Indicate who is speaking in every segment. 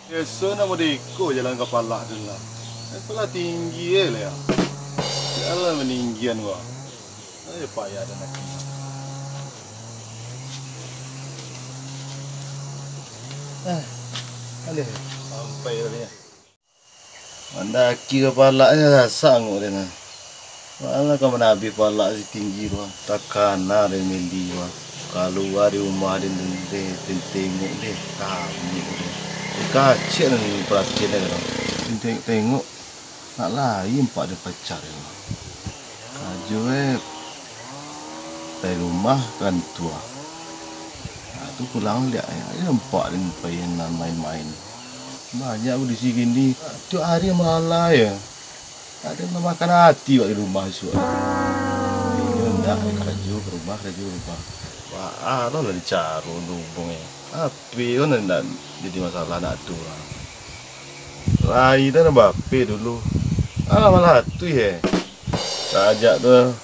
Speaker 1: Biasa nak merdeka jalan kepala tu lah. Kepala tinggi lah ya. Jalan meninggian gua. Payah dah nak. Ada. Sampai tadi ya. Mendaki kepalanya dah sanggup dia nak. Mana kau menabi kepala si tinggi tu. Takana dia mendi tu. Kalau ada rumah dia tengok dia kami dia. Kacik ni perhatian dia kan. Tengok nak lain pak dia pacar dia. Kaju dari rumah kan tua. Tu pulang lihat ya nampak dia payah main-main. Banyak di sini ni tu hari malah ya. Ada makan hati di rumah esok. Hendak kaju ke rumah. Wah, lo lah dicari lubungnya. Api kan nak jadi masalah nak tu lah. Rai dah bape dulu. Malah tu ya. Sajak tu,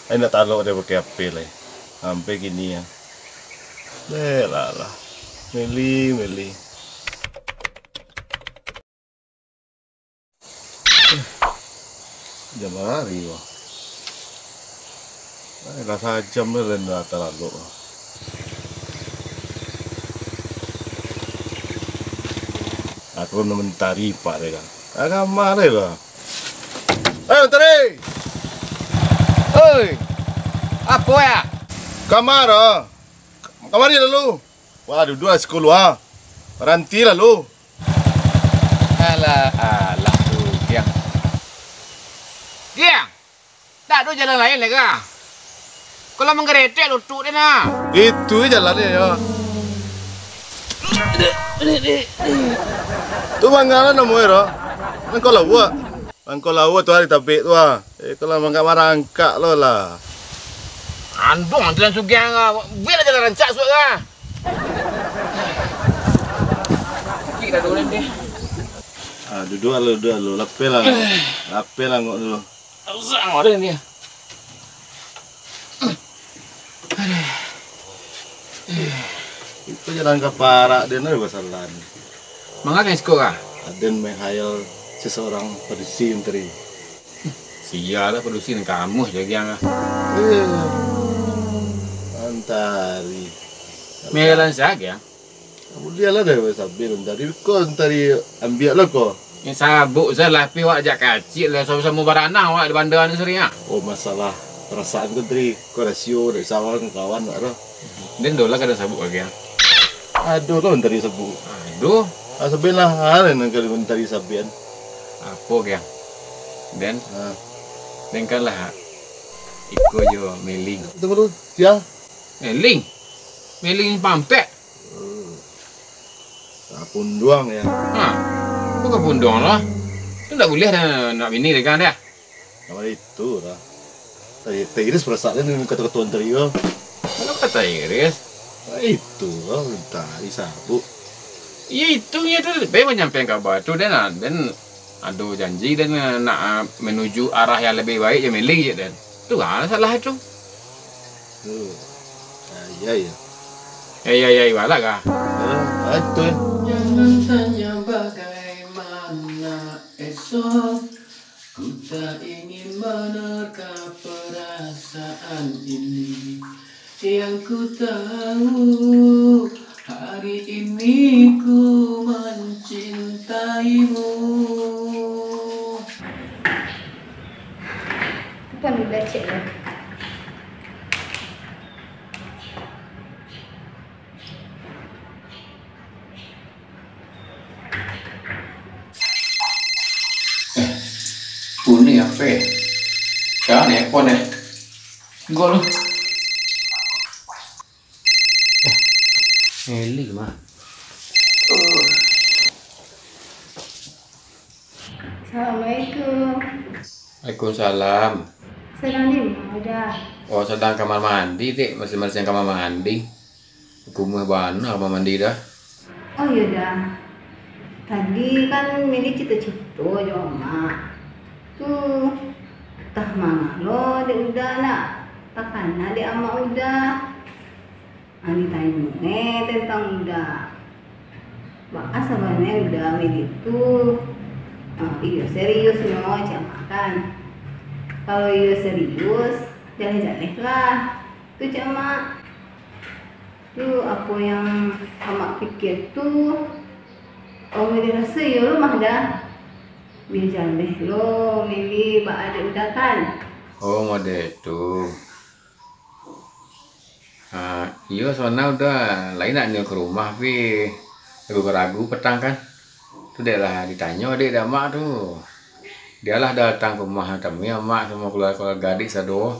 Speaker 1: saya nak taruh dia pakai api lah. Sampai gini ya. Lah. Meli. Jam hari wah. Rasa jam ni rendah terlalu. Aku mentari pak dia kan. Agak marah lah. Mentari.
Speaker 2: Oi. Apa ya?
Speaker 1: Kamar ni lalu. Wah, dua sekolah. Ranti lalu.
Speaker 2: Alah tu Giang. Tak ada jalan lain lagi. Kalau menggeretek lutut dia nak.
Speaker 1: Itu jalan dia ya. Tu mangala na mo ero. Angko lawa tu hari tabik tu ah. Kalau mangga marangkak lo lah.
Speaker 2: Andong jalan sugiang ah. Biar jalan rancak suat ah. Kita dulu ni.
Speaker 1: Duduk lo. Lapel lah ngok dulu.
Speaker 2: Sang orang dia.
Speaker 1: Itu jalan ke parak dia nak masalah.
Speaker 2: Mangga kan skor ah.
Speaker 1: Aden menghayal seseorang produksi menteri.
Speaker 2: Sialah produksi dengan kamu je Giang ah.
Speaker 1: Antari.
Speaker 2: Melan saja.
Speaker 1: Kamu dia lah dah sabi mentari. Kau mentari ambil lah kau.
Speaker 2: Yang sabuk salah pi awak ajak kacik lah sama-sama baranang awak di bandar ni sering ah.
Speaker 1: Oh masalah perasaan menteri. Kau rasio dari sawal dengan kawan tak ada.
Speaker 2: Dan dolah kada sabuk lagi ah.
Speaker 1: Aduh lo mentari sebut.
Speaker 2: Aduh.
Speaker 1: Sabihan lah yang kali mentari sabihan.
Speaker 2: Apa Giang? Dan kan lah ikut je mailing.
Speaker 1: Itu betul. Siapa?
Speaker 2: Mailing pampek.
Speaker 1: Punduang ya.
Speaker 2: Bukan punduang lah. Tu tak boleh nak bini dekat dia.
Speaker 1: Nama itu lah. Tadi Iris perasaan dengan kata-kata menteri yo.
Speaker 2: Kalau kata Iris,
Speaker 1: itu lah mentari sabuk.
Speaker 2: Ya itu ya tu. Baik menyampaikan kabar tu dan ada janji dan nak menuju arah yang lebih baik je mailing je dan. Tu kan salah itu.
Speaker 1: Ya.
Speaker 2: Ya, balak kah?
Speaker 1: Itu.
Speaker 3: Jangan tanya bagaimana esok. Ku tak ingin menerka perasaan ini. Yang ku tahu hari ini ku mencintaimu.
Speaker 4: Apa ni dah cek lah.
Speaker 3: Ini apa? Jangan ni apa ni? Gol. Eli mah.
Speaker 4: Assalamualaikum.
Speaker 2: Waalaikumsalam.
Speaker 4: Sedang di mana dah?
Speaker 2: Oh, sedang kamar mandi tik, masing-masing kamar mandi. Kumah bana kamar mandi dah.
Speaker 4: Oh ya dah. Tadi kan Meli cerita-cerita je mak. Tu tah mana lo dia udah nak. Takkan dia amak udah. Ani tanya tentang udah. Maka sebenarnya udah itu iya serius no kan. Kalau iya serius, jalan-jalan lah. Tuh cuma tuh apa yang amak pikir tuh, oh milih rasa ya lo mah dah. Biar jalan lo milih bak ada udah kan.
Speaker 2: Oh model itu. Iya soalnya udah lain nak ke rumah tapi ragu-ragu petang kan. Tuh dia lah ditanya adik mak tuh. Dialah datang ke rumah kami mak sama keluarga adik sado.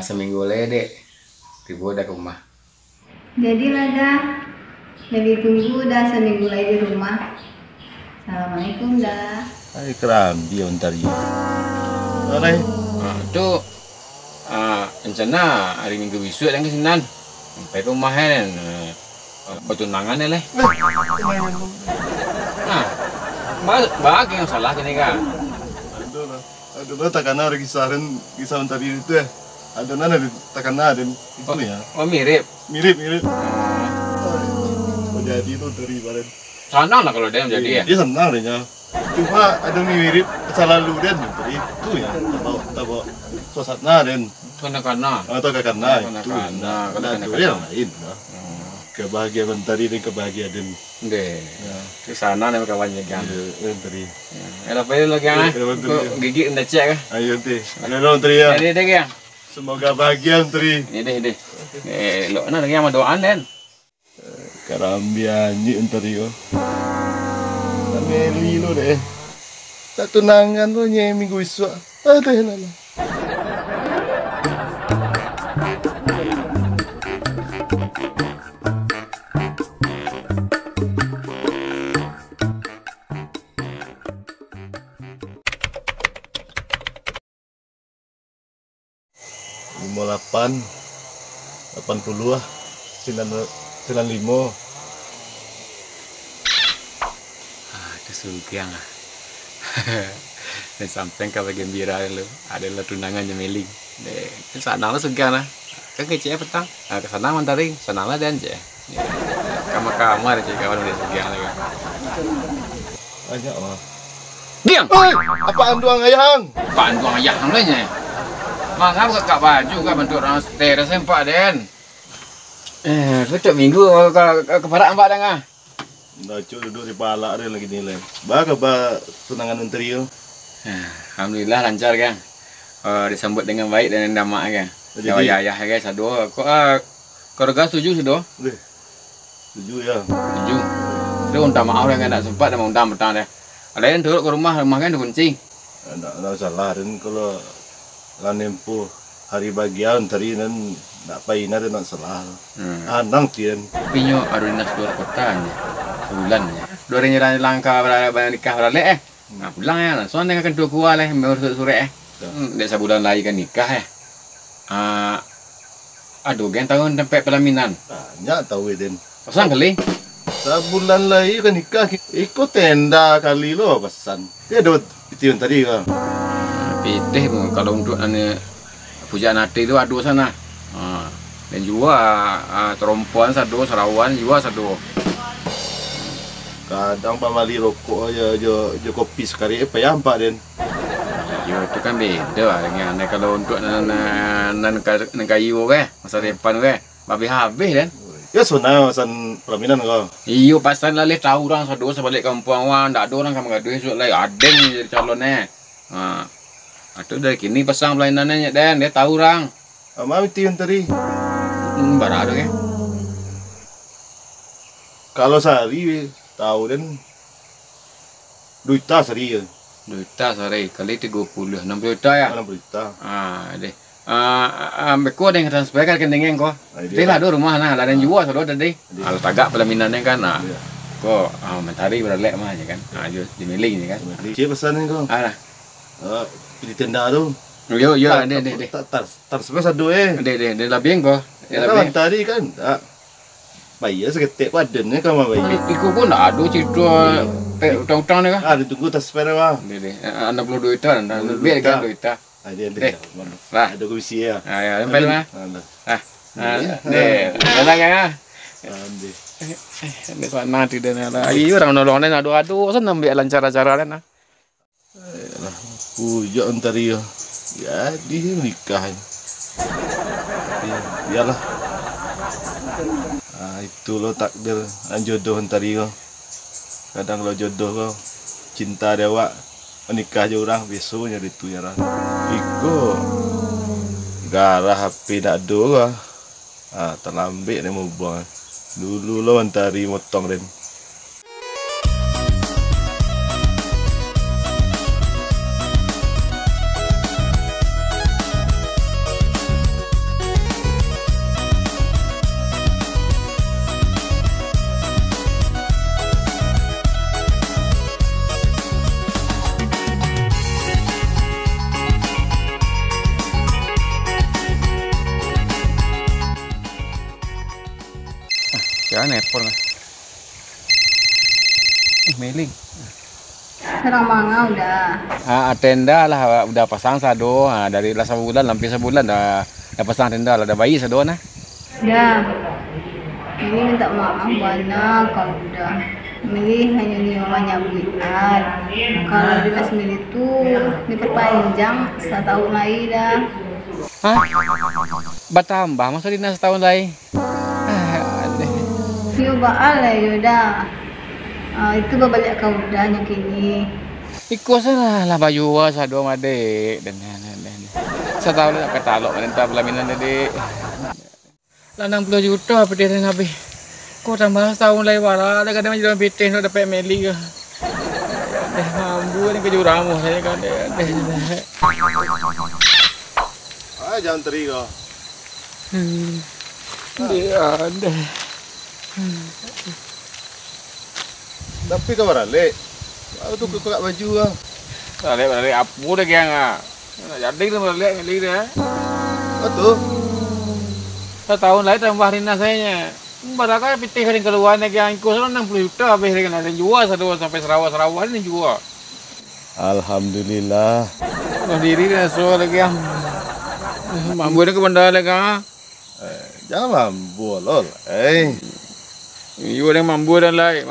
Speaker 2: Seminggu le dek. Tiba dah ke rumah.
Speaker 4: Jadilah dah. Jadi tunggu dah seminggu lagi di rumah. Assalamualaikum dah.
Speaker 1: Ay kerambi ontar yo. Alay.
Speaker 2: Tuh rencana hari Minggu besok dan kesenan. Sampai ke rumah kan. Pertunangan ya leh. Bagi yang salah kini kan.
Speaker 1: Aduh takana orang kisaran tadi itu ya. Ada nana takana dan itu ya.
Speaker 2: Oh mirip.
Speaker 1: Mirip. Oh jadi itu dari bareng.
Speaker 2: Senang lah kalau dia jadi ya.
Speaker 1: Dia senang dehnya. Cuma ada mirip selalu dan dari itu ya. Tahu suasana dan
Speaker 2: Karena.
Speaker 1: atau karena itu.
Speaker 2: Karena
Speaker 1: Ada yang lain. Kebahagiaan tadi dan kebahagiaan dan
Speaker 2: deh. Ke sana nih kawannya kan.
Speaker 1: tadi.
Speaker 2: Ada apa lagi ah? Gigi udah cek kan?
Speaker 1: Ayo teh. Ada dong tadi ya.
Speaker 2: Ini deh ya.
Speaker 1: Semoga bahagia tadi.
Speaker 2: Ini deh. Lo mana lagi sama doaan den?
Speaker 1: Karambiani entar yo. Meli lo deh. Tak tunangan lo minggu esok. Aduh lah. Lima 80 lah, 95.
Speaker 2: Kesugian ah. Dan sampai kau gembira lu, adalah tunangannya Meling. Deh, sana lah sugian lah. Kan kecil petang. Ke sana mantari, sana lah dan je. Kamu ada cek kawan udah sugian lagi.
Speaker 1: Banyak mah.
Speaker 2: Diam.
Speaker 1: Oi, apaan doang ayang?
Speaker 2: Apaan doang ayah namanya? Mangap kak baju kan bentuk orang teres sempak den. Setiap minggu kepada empat dah ngah.
Speaker 1: Dah duduk di pala dia lagi nilai. Baga tunangan menteri yo.
Speaker 2: Alhamdulillah lancar kan. Disambut dengan baik dan damak kan. Jawa ayah kan sado. Keluarga setuju sudah?
Speaker 1: Setuju ya.
Speaker 2: Setuju. Dia undang maaf kan tak sempat dah undang petang dah. Ada yang turut ke rumah kan dikunci.
Speaker 1: Enggak salah dan kalau lanempo hari bagian tadi dan nak paina dan nak salah. Anang tian.
Speaker 2: Pinyo ada dinas luar kota ni. Sebulan ni. Dua orang jalan langkah berada nikah berada Nah pulang ya langsung dengan kedua kuah lah sore Dek sebulan lagi kan nikah Aduh gen tahun sampai pelaminan.
Speaker 1: Banyak tahu den.
Speaker 2: Pasang kali.
Speaker 1: Sebulan lagi kan nikah ikut tenda kali lo pesan. Dia ada pitiun tadi kan.
Speaker 2: Pitih kalau untuk pujaan hati itu aduh sana. Dan juga terompuan satu, serawan juga satu.
Speaker 1: Kadang pamali rokok aja kopi sekali apa ya empat den.
Speaker 2: Yo itu kan beda dengan kalau untuk nan kayu ke masa depan ke habis dan.
Speaker 1: Ya sunai masan pelaminan kau.
Speaker 2: Iyo pasan lalih tahu orang satu sebalik kampung wan tak ada orang kamu gaduh esok lagi adeng jadi calonnya. Atau dari kini pasang pelayanannya dan dia tahu orang.
Speaker 1: Mami tiun tadi.
Speaker 2: Barang ada ke?
Speaker 1: Kalau sehari tahu dan duita sehari ya.
Speaker 2: Duita sehari kali 30 60 juta ya.
Speaker 1: 60 juta.
Speaker 2: Deh. Beko ada yang transfer kan kendengeng kok. Dia lah rumah nah ada yang jual saudara tadi. Kalau tagak pelaminannya kan kok mentari berlek mah aja kan. Dimilih ni kan.
Speaker 1: Siapa pesan ni kau? Di tenda tu.
Speaker 2: Yo deh.
Speaker 1: Tar sebab satu
Speaker 2: Deh labing kok.
Speaker 1: Dia tadi kan tak bayar seketik paden ni kau mah bayar.
Speaker 2: Iku pun tak ada cerita utang-utang ni kan.
Speaker 1: Ditunggu tas spare mah.
Speaker 2: Deh 62 juta dan lebih kan 2 juta.
Speaker 1: Dia. Lah, ada komisi ya.
Speaker 2: Ya, sampai mana? Deh. Dalam kan.
Speaker 1: Ande.
Speaker 3: Nek sana tidak ada. Ayo orang nolong nek adu-adu senang ambil lancar acara nek.
Speaker 1: Lah, pujuk ntar ya. Jadi nikah. Iyalah. Itu lo takdir jodoh ntar ya. Kadang lo jodoh lo cinta dewa menikah aja orang besoknya itu ya lah. Iko garah HP dak do lah. Terlambat ni mau buang. Dulu lo antari motong den.
Speaker 3: Jangan nepor lah. Mailing.
Speaker 4: Serang manga udah.
Speaker 3: Tenda lah udah pasang sado. Dari lah sebulan sampai sebulan dah pasang tenda lah. Dah bayi sado nah.
Speaker 4: Udah. Ini minta maaf banyak kalau udah. Milih hanya ni mamanya buat. Kalau dinas milih itu diperpanjang 1 tahun lagi dah.
Speaker 3: Hah? Bertambah masa dinas setahun lagi.
Speaker 4: Yo baal lah udah. Itu babalik kau udah yang kini.
Speaker 3: Ikut sana lah baju sado made dan setahun nak katalog minta pelaminan dek. Lah 60 juta apa dia habis. Kau tambah setahun lagi wala ada kadang jadi PT nak dapat meli ke. Mampu ni kerja ramu saya kan dek.
Speaker 1: Jangan teriak.
Speaker 3: Dia ada.
Speaker 1: Tapi kau balik. Aku tu kau kat baju ah.
Speaker 3: Balik apa dah gang ah. Nak jadi tu balik meli dia.
Speaker 1: Betul.
Speaker 3: Setahun lagi tambah dinas saya. Barangkali PT hari keluar nak yang ikut 60 juta habis dia kena jual satu sampai Sarawak ni jual.
Speaker 1: Alhamdulillah.
Speaker 3: Nak diri dah so lagi yang mampu dah ke bandar lagi ah.
Speaker 1: Jangan mampu lol.
Speaker 3: Ibu dah mampu dan lai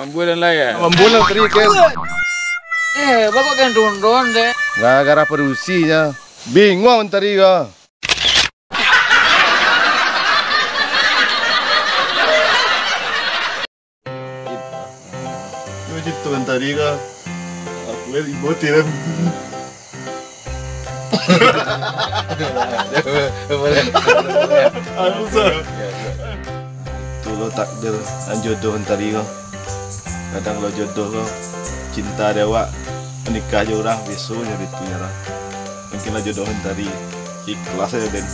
Speaker 3: ya.
Speaker 1: Mampu lah teriak kan.
Speaker 3: Bapak kan rundun deh.
Speaker 1: Gara-gara perusinya. Bingung teriak. Itu kan tadi kan. Aku lihat ibu tiram. Itu lo takdir jodoh tadi kan. Kadang lo jodoh lo cinta dewa menikah aja orang besoknya itu ya lah. Mungkin lo jodoh tadi ikhlas aja den.